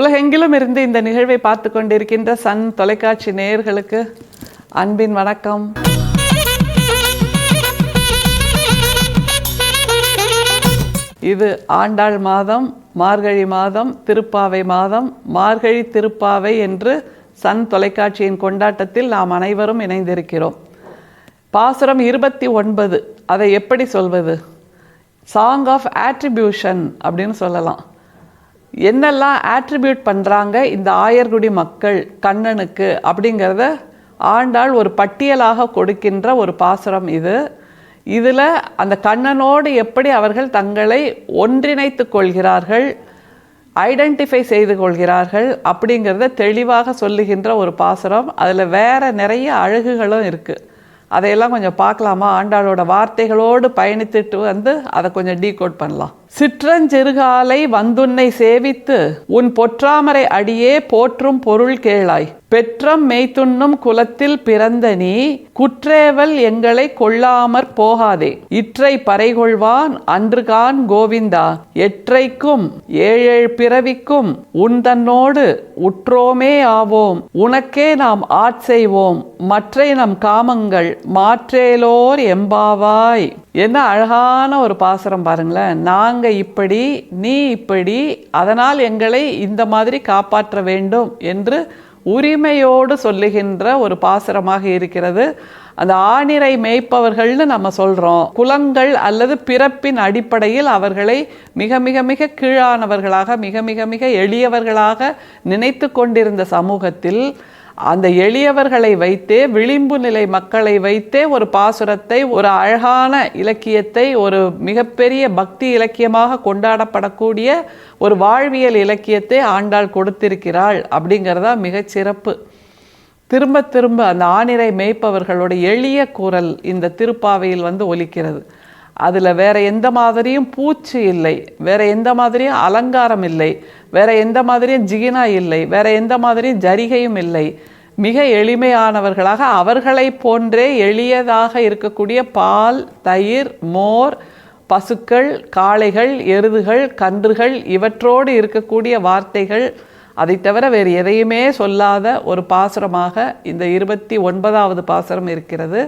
உலகெங்கிலும் இருந்து இந்த நிகழ்வை பார்த்து கொண்டிருக்கின்ற சன் தொலைக்காட்சி நேயர்களுக்கு அன்பின் வணக்கம். இது ஆண்டாள் மாதம், மார்கழி மாதம், திருப்பாவை மாதம். மார்கழி திருப்பாவை என்று சன் தொலைக்காட்சியின் கொண்டாட்டத்தில் நாம் அனைவரும் இணைந்திருக்கிறோம். பாசுரம் 29, அதை எப்படி சொல்வது? சாங் ஆஃப் ஆட்ரிபியூஷன் அப்படின்னு சொல்லலாம். என்னெல்லாம் ஆட்ரிபியூட் பண்ணுறாங்க இந்த ஆயர்குடி மக்கள் கண்ணனுக்கு அப்படிங்கிறத ஆண்டாள் ஒரு பட்டியலாக கொடுக்கின்ற ஒரு பாசுரம் இது. இதில் அந்த கண்ணனோடு எப்படி அவர்கள் தங்களை ஒன்றிணைத்து கொள்கிறார்கள், ஐடென்டிஃபை செய்து கொள்கிறார்கள் அப்படிங்கிறத தெளிவாக சொல்லுகின்ற ஒரு பாசுரம். அதில் வேறு நிறைய அழகுகளும் இருக்குது. அதையெல்லாம் கொஞ்சம் பார்க்கலாமா? ஆண்டாளோட வார்த்தைகளோடு பயணித்துட்டு வந்து அதை கொஞ்சம் டீகோட் பண்ணலாம். சிற்றஞ்சிறுகாலை வந்துன்னை சேவித்து உன் பொற்றாமரை அடியே போற்றும் பொருள் கேளாய். பெற்றம் மெய்த்துண்ணும் குலத்தில் பிறந்த நீ குற்றேவல் எங்களை கொள்ளாமற் போகாதே. இற்றை பறைகொள்வான் அன்றுகான் கோவிந்தா. எற்றைக்கும் ஏழேழு பிறவிக்கும் உன் தன்னோடு உற்றோமே ஆவோம். உனக்கே நாம் ஆட்செய்வோம் மற்றை நம் காமங்கள் மாற்றேலோர் எம்பாவாய். என்ன அழகான ஒரு பாசுரம் பாருங்களேன். நாங்க இப்படி, நீ இப்படி, அதனால் எங்களை இந்த மாதிரி காப்பாற்ற வேண்டும் என்று உரிமையோடு சொல்லுகின்ற ஒரு பாசுரமாக இருக்கிறது. அந்த ஆணிரை மேய்ப்பவர்கள்னு நம்ம சொல்கிறோம். குலங்கள் அல்லது பிறப்பின் அடிப்படையில் அவர்களை மிக மிக மிக கீழானவர்களாக, மிக மிக மிக எளியவர்களாக நினைத்து கொண்டிருந்த சமூகத்தில் அந்த எளியவர்களை வைத்தே, விளிம்பு நிலை மக்களை வைத்தே ஒரு பாசுரத்தை, ஒரு அழகான இலக்கியத்தை, ஒரு மிகப்பெரிய பக்தி இலக்கியமாக கொண்டாடப்படக்கூடிய ஒரு வாழ்வியல் இலக்கியத்தை ஆண்டாள் கொடுத்திருக்கிறாள் அப்படிங்கிறதா மிகச்சிறப்பு. திரும்ப திரும்ப அந்த ஆணிரை மேய்ப்பவர்களோட எளிய குரல் இந்த திருப்பாவையில் ஒலிக்கிறது. அதில் வேற எந்த மாதிரியும் பூச்சி இல்லை, வேற எந்த மாதிரியும் அலங்காரம் இல்லை, வேற எந்த மாதிரியும் ஜிகினா இல்லை, வேற எந்த மாதிரியும் ஜரிகையும் இல்லை. மிக எளிமையானவர்களாக அவர்களை போன்றே எளியதாக இருக்கக்கூடிய பால், தயிர், மோர், பசுக்கள், காளைகள், எருதுகள், கன்றுகள் இவற்றோடு இருக்கக்கூடிய வார்த்தைகள், அதை தவிர வேறு எதையுமே சொல்லாத ஒரு பாசுரமாக இந்த 29வது பாசுரம் இருக்கிறது.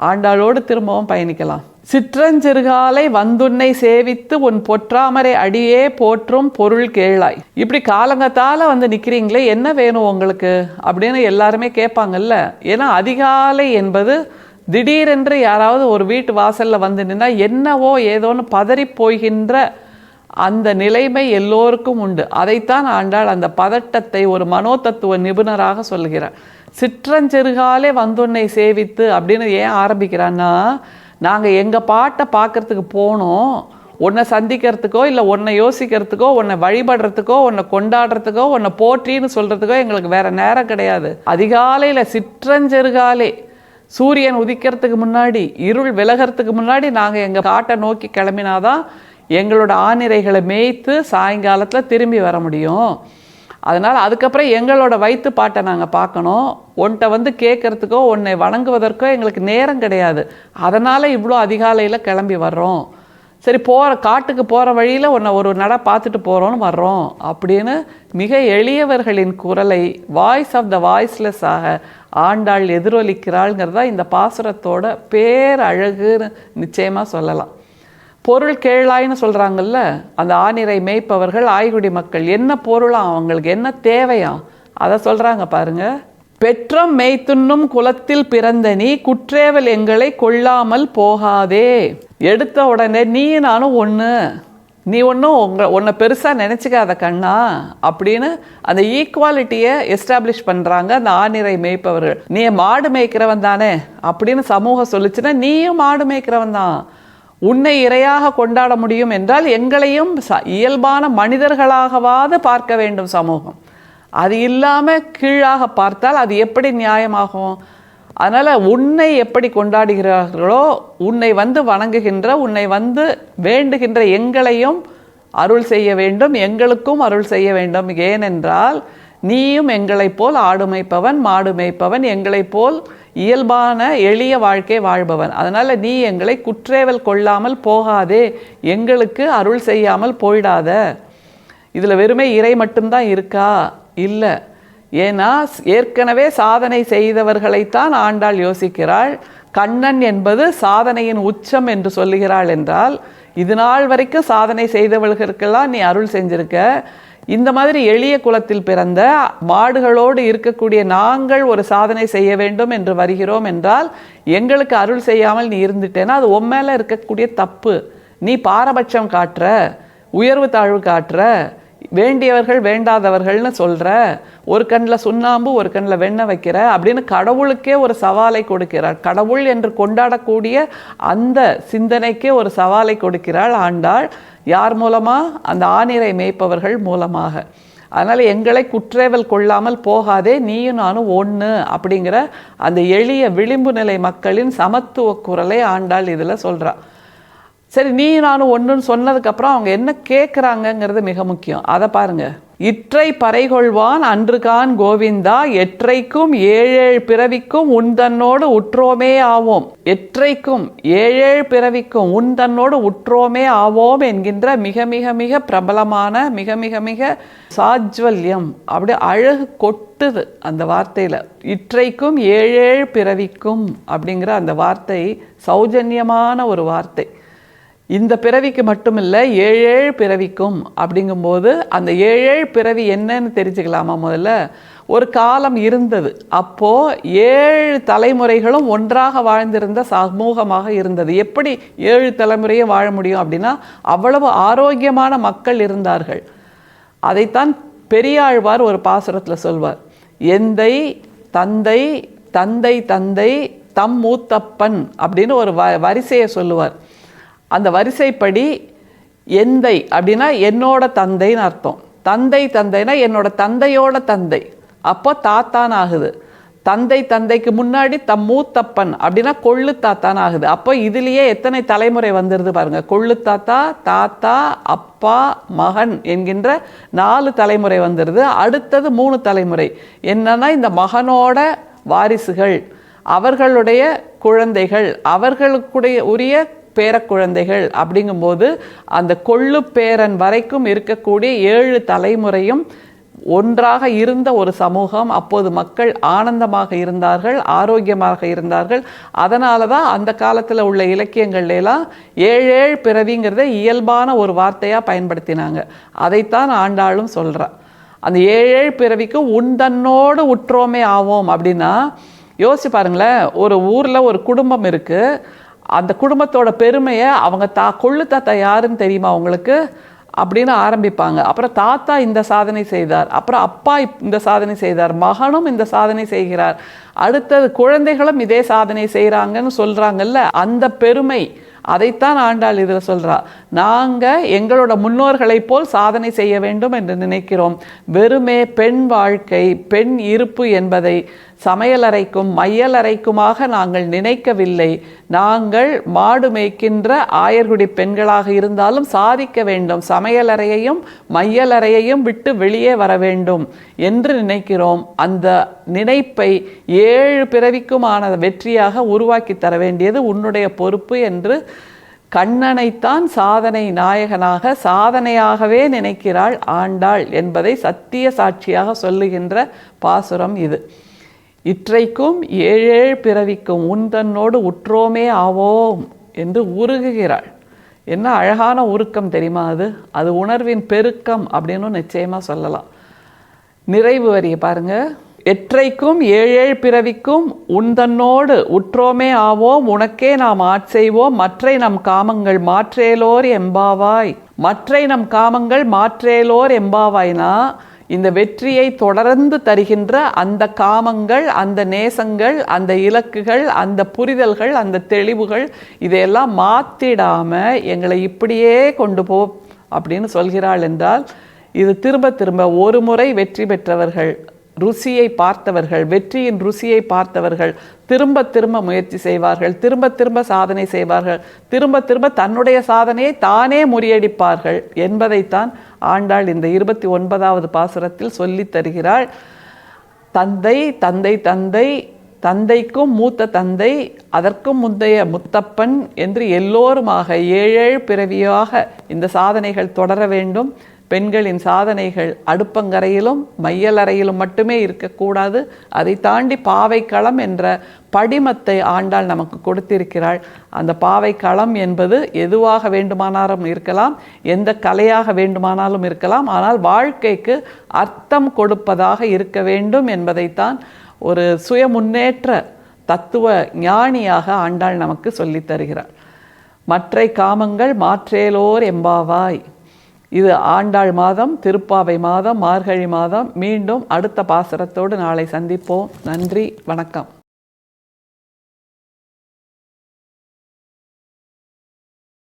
ஆண்டாளோடு திரும்பவும் பயணிக்கலாம். சிற்றஞ்சிறுகாலை வந்துன்னை சேவித்து உன் பொற்றாமரை அடியே போற்றும் பொருள் கேளாய். இப்படி காலங்கத்தால நிற்கிறீங்களே, என்ன வேணும் உங்களுக்கு அப்படின்னு எல்லாருமே கேட்பாங்கல்ல. ஏன்னா அதிகாலை என்பது திடீரென்று யாராவது ஒரு வீட்டு வாசலில் நின்னா என்னவோ ஏதோன்னு பதறி போகின்ற அந்த நிலைமை எல்லோருக்கும் உண்டு. அதைத்தான் ஆண்டாள் அந்த பதட்டத்தை ஒரு மனோதத்துவ நிபுணராக சொல்கிறார். சிற்றஞ்சிறுகாலே வந்துன்னை சேவித்து அப்படின்னு ஏன் ஆரம்பிக்கிறான்னா, நாங்கள் எங்கள் பாட்டை பார்க்கறதுக்கு போனோம், உன்னை சந்திக்கிறதுக்கோ இல்லை உன்னை யோசிக்கிறதுக்கோ, உன்னை வழிபடுறதுக்கோ, உன்னை கொண்டாடுறதுக்கோ, உன்னை போற்றின்னு சொல்கிறதுக்கோ எங்களுக்கு வேறு நேரம் கிடையாது. அதிகாலையில் சிற்றஞ்சிறுகாலே சூரியன் உதிக்கிறதுக்கு முன்னாடி, இருள் விலகிறதுக்கு முன்னாடி நாங்கள் எங்கள் காட்டை நோக்கி கிளம்பினாதான் எங்களோட ஆணிரைகளை மேய்த்து சாயங்காலத்தில் திரும்பி வர முடியும். அதனால் அதுக்கப்புறம் எங்களோட வயிற்று பாட்டை நாங்கள் பார்க்கணும். உன்கிட்ட கேட்குறதுக்கோ உன்னை வணங்குவதற்கோ எங்களுக்கு நேரம் கிடையாது. அதனால் இவ்வளோ அதிகாலையில் கிளம்பி வர்றோம். சரி, காட்டுக்கு போகிற வழியில் உன்னை ஒரு நட பார்த்துட்டு போகிறோன்னு வர்றோம் அப்படின்னு மிக எளியவர்களின் குரலை வாய்ஸ் ஆஃப் த வாய்ஸ்லெஸ்ஸாக ஆண்டாள் எதிரொலிக்கிறாள்ங்கிறதா இந்த பாசுரத்தோட பேரழகுன்னு நிச்சயமாக சொல்லலாம். பொருள் கேளாய்னு சொல்கிறாங்கல்ல, அந்த ஆணிரை மேய்ப்பவர்கள் ஆய்குடி மக்கள் என்ன பொருளாம், அவங்களுக்கு என்ன தேவையாம், அதை சொல்கிறாங்க பாருங்க. பெற்றம் மெய்த்துண்ணும் குலத்தில் பிறந்த நீ குற்றேவல் எங்களை கொள்ளாமல் போகாதே. எடுத்த உடனே நீ நானும் ஒன்று, நீ ஒன்றும் உன்னை பெருசாக நினச்சிக்காத கண்ணா அப்படின்னு அந்த ஈக்குவாலிட்டியை எஸ்டாப்ளிஷ் பண்ணுறாங்க அந்த ஆணிரை மேய்ப்பவர்கள். நீ மாடு மேய்க்கிறவன் தானே அப்படின்னு சமூகம் சொல்லிச்சுன்னா நீயும் மாடு மேய்க்கிறவன் தான். உன்னை இரையாக கொண்டாட முடியும் என்றால் எங்களையும் இயல்பான மனிதர்களாகவாது பார்க்க வேண்டும் சமூகம். அது இல்லாமல் கீழாக பார்த்தால் அது எப்படி நியாயமாகும்? அதனால் உன்னை எப்படி கொண்டாடுகிறார்களோ, உன்னை வணங்குகின்ற, உன்னை வேண்டுகின்ற எங்களையும் அருள் செய்ய வேண்டும், எங்களுக்கும் அருள் செய்ய வேண்டும். ஏனென்றால் நீயும் எங்களைப் போல் ஆடு மேய்ப்பவன், மாடு மேய்ப்பவன், எங்களைப் போல் இயல்பான எளிய வாழ்க்கை வாழ்பவன். அதனால் நீ எங்களை குற்றேவல் கொள்ளாமல் போகாதே, எங்களுக்கு அருள் செய்யாமல் போயிடாத. இதில் வெறுமே இறை மட்டும்தான் இருக்கா? இல்லை. ஏன்னா ஏற்கனவே சாதனை செய்தவர்களைத்தான் ஆண்டாள் யோசிக்கிறாள். கண்ணன் என்பது சாதனையின் உச்சம் என்று சொல்லுகிறாள் என்றால், இது நாள் வரைக்கும் சாதனை செய்தவர்களுக்கெல்லாம் நீ அருள் செஞ்சிருக்க. இந்த மாதிரி எளிய குலத்தில் பிறந்த மாடுகளோடு இருக்கக்கூடிய நாங்கள் ஒரு சாதனை செய்ய வேண்டும் என்று வருகிறோம் என்றால், எங்களுக்கு அருள் செய்யாமல் நீ இருந்துட்டேன்னா அது உன் மேலே இருக்கக்கூடிய தப்பு. நீ பாரபட்சம் காட்டுற, உயர்வு தாழ்வு காட்டுற, வேண்டியவர்கள் வேண்டாதவர்கள்னு சொல்கிற, ஒரு கண்ணில் சுண்ணாம்பு ஒரு கண்ணில் வெண்ணெய் வைக்கிற அப்படின்னு கடவுளுக்கே ஒரு சவாலை கொடுக்கிறாள். கடவுள் என்று கொண்டாடக்கூடிய அந்த சிந்தனைக்கே ஒரு சவாலை கொடுக்கிறாள் ஆண்டாள். யார் மூலமாக? அந்த ஆணிரை மேய்ப்பவர்கள் மூலமாக. அதனால் எங்களை குற்றேவல் கொள்ளாமல் போகாதே, நீயும் நானும் ஒன்று அப்படிங்கிற அந்த எளிய விளிம்பு நிலை மக்களின் சமத்துவ குரலை ஆண்டாள் இதில் சொல்கிறா. சரி, நீ நானும் ஒன்றுன்னு சொன்னதுக்கப்புறம் அவங்க என்ன கேட்குறாங்கங்கிறது மிக முக்கியம். அதை பாருங்க. இற்றை பறைகொள்வான் அன்றுகான் கோவிந்தா, எற்றைக்கும் ஏழேழு பிறவிக்கும் உன் தன்னோடு உற்றோமே ஆவோம். எற்றைக்கும் ஏழேழு பிறவிக்கும் உன் தன்னோடு உற்றோமே ஆவோம் என்கின்ற மிக மிக மிக பிரபலமான மிக மிக மிக சாஜ்வல்யம், அப்படியே அழகு கொட்டுது அந்த வார்த்தையில். இற்றைக்கும் ஏழேழு பிறவிக்கும் அப்படிங்கிற அந்த வார்த்தை சௌஜன்யமான ஒரு வார்த்தை. இந்த பிறவிக்கு மட்டும் இல்லை, ஏழேழு பிறவிக்கும் அப்படிங்கும்போது அந்த ஏழேழு பிறவி என்னன்னு தெரிஞ்சுக்கலாமா? முதல்ல ஒரு காலம் இருந்தது, அப்போது 7 தலைமுறைகளும் ஒன்றாக வாழ்ந்திருந்த சமூகமாக இருந்தது. எப்படி 7 தலைமுறையும் வாழ முடியும் அப்படின்னா, அவ்வளவு ஆரோக்கியமான மக்கள் இருந்தார்கள். அதைத்தான் பெரியாழ்வார் ஒரு பாசுரத்தில் சொல்வார். எந்தை தந்தை தந்தை தந்தை தம் மூத்தப்பன் அப்படின்னு ஒரு வரிசையை சொல்லுவார். அந்த வரிசைப்படி எந்தை அப்படின்னா என்னோட தந்தைன்னு அர்த்தம். தந்தை தந்தைனா என்னோட தந்தையோட தந்தை, அப்போ தாத்தான் ஆகுது. தந்தை தந்தைக்கு முன்னாடி தம் மூத்தப்பன் அப்படின்னா கொள்ளு தாத்தான் ஆகுது. அப்போ இதுலேயே எத்தனை தலைமுறை வந்துடுது பாருங்க. கொள்ளு தாத்தா, தாத்தா, அப்பா, மகன் என்கின்ற 4 தலைமுறை வந்துடுது. அடுத்தது 3 தலைமுறை என்னன்னா இந்த மகனோட வாரிசுகள், அவர்களுடைய குழந்தைகள், அவர்களுக்குடைய உரிய பேரக்குழந்தைகள். அப்படிங்கும்போது அந்த கொள்ளு பேரன் வரைக்கும் இருக்கக்கூடிய 7 தலைமுறையும் ஒன்றாக இருந்த ஒரு சமூகம். அப்போது மக்கள் ஆனந்தமாக இருந்தார்கள், ஆரோக்கியமாக இருந்தார்கள். அதனால தான் அந்த காலத்தில் உள்ள இலக்கியங்கள்லாம் 7 பிறவிங்கிறத இயல்பான ஒரு வார்த்தையாக பயன்படுத்தினாங்க. அதைத்தான் ஆண்டாளும் சொல்கிறா. அந்த 7 பிறவிக்கு உன் தன்னோடு உற்றோமே ஆவோம் அப்படின்னா, யோசிச்சு பாருங்களேன். ஒரு ஊரில் ஒரு குடும்பம் இருக்குது. அந்த குடும்பத்தோட பெருமையை அவங்க கொள்ளு தாத்தா யாருன்னு தெரியுமா உங்களுக்கு அப்படின்னு ஆரம்பிப்பாங்க. அப்புறம் தாத்தா இந்த சாதனை செய்தார், அப்புறம் அப்பா இந்த சாதனை செய்தார், மகனும் இந்த சாதனை செய்கிறார், அடுத்தது குழந்தைகளும் இதே சாதனை செய்கிறாங்கன்னு சொல்கிறாங்கல்ல, அந்த பெருமை. அதைத்தான் ஆண்டாள் இதில் சொல்கிறா. நாங்கள் எங்களோட முன்னோர்களைப் போல் சாதனை செய்ய வேண்டும் என்று நினைக்கிறோம். வெறுமே பெண் வாழ்க்கை, பெண் இருப்பு என்பதை சமையலறைக்கும் மையலறைக்குமாக நாங்கள் நினைக்கவில்லை. நாங்கள் மாடு மேய்க்கின்ற ஆயர்குடி பெண்களாக இருந்தாலும் சாதிக்க வேண்டும், சமையலறையையும் மையலறையையும் விட்டு வெளியே வர வேண்டும் என்று நினைக்கிறோம். அந்த நினைப்பை 7 பிறவிக்குமான வெற்றியாக உருவாக்கி தர வேண்டியது உன்னுடைய பொறுப்பு என்று கண்ணனைத்தான் சாதனை நாயகனாக, சாதனையாகவே நினைக்கிறாள் ஆண்டாள் என்பதை சத்திய சாட்சியாக சொல்லுகின்ற பாசுரம் இது. இற்றைக்கும் 7 பிறவிக்கும் உன் தன்னோடு உற்றோமே ஆவோம் என்று உருகுகிறாள். என்ன அழகான உருக்கம் தெரியுமா? அது உணர்வின் பெருக்கம் அப்படின்னு நிச்சயமாக சொல்லலாம். நிறைவு வரியை பாருங்க. எற்றைக்கும் 7 பிறவிக்கும் உன் தன்னோடு உற்றோமே ஆவோம், உனக்கே நாம் ஆட்செய்வோம், மற்றை நம் காமங்கள் மாற்றேலோர் எம்பாவாய். மற்றை நம் காமங்கள் மாற்றேலோர் எம்பாவாய்னா, இந்த வெற்றியை தொடர்ந்து தருகின்ற அந்த காமங்கள், அந்த நேசங்கள், அந்த இலக்குகள், அந்த புரிதல்கள், அந்த தெளிவுகள், இதையெல்லாம் மாற்றிடாம எங்களை இப்படியே கொண்டு போ அப்படின்னு சொல்கிறாள் என்றால், இது திரும்ப திரும்ப ஒரு முறை வெற்றி பெற்றவர்கள், ருசியை பார்த்தவர்கள், வெற்றியின் ருசியை பார்த்தவர்கள் திரும்ப திரும்ப முயற்சி செய்வார்கள், திரும்ப திரும்ப சாதனை செய்வார்கள், திரும்ப திரும்ப தன்னுடைய சாதனையை தானே முறியடிப்பார்கள் என்பதைத்தான் ஆண்டாள் இந்த 29வது பாசுரத்தில் சொல்லி தருகிறாள். தந்தை தந்தை தந்தை தந்தைக்கும் மூத்த தந்தை, அதற்கும் முந்தைய முத்தப்பன் என்று எல்லோருமாக 7 பிறவியாக இந்த சாதனைகள் தொடர வேண்டும். பெண்களின் சாதனைகள் அடுப்பங்கரையிலும் மையலறையிலும் மட்டுமே இருக்கக்கூடாது. அதை தாண்டி பாவைக்களம் என்ற படிமத்தை ஆண்டாள் நமக்கு கொடுத்திருக்கிறாள். அந்த பாவைக்களம் என்பது எதுவாக வேண்டுமானாலும் இருக்கலாம், எந்த கலையாக வேண்டுமானாலும் இருக்கலாம். ஆனால் வாழ்க்கைக்கு அர்த்தம் கொடுப்பதாக இருக்க வேண்டும் என்பதைத்தான் ஒரு சுய முன்னேற்ற தத்துவ ஞானியாக ஆண்டாள் நமக்கு சொல்லித் தருகிறாள். மற்றை காமங்கள் மாற்றேலோர் எம்பாவாய். இது ஆண்டாள் மாதம், திருப்பாவை மாதம், மார்கழி மாதம். மீண்டும் அடுத்த பாசுரத்தோடு நாளை சந்திப்போம். நன்றி, வணக்கம்.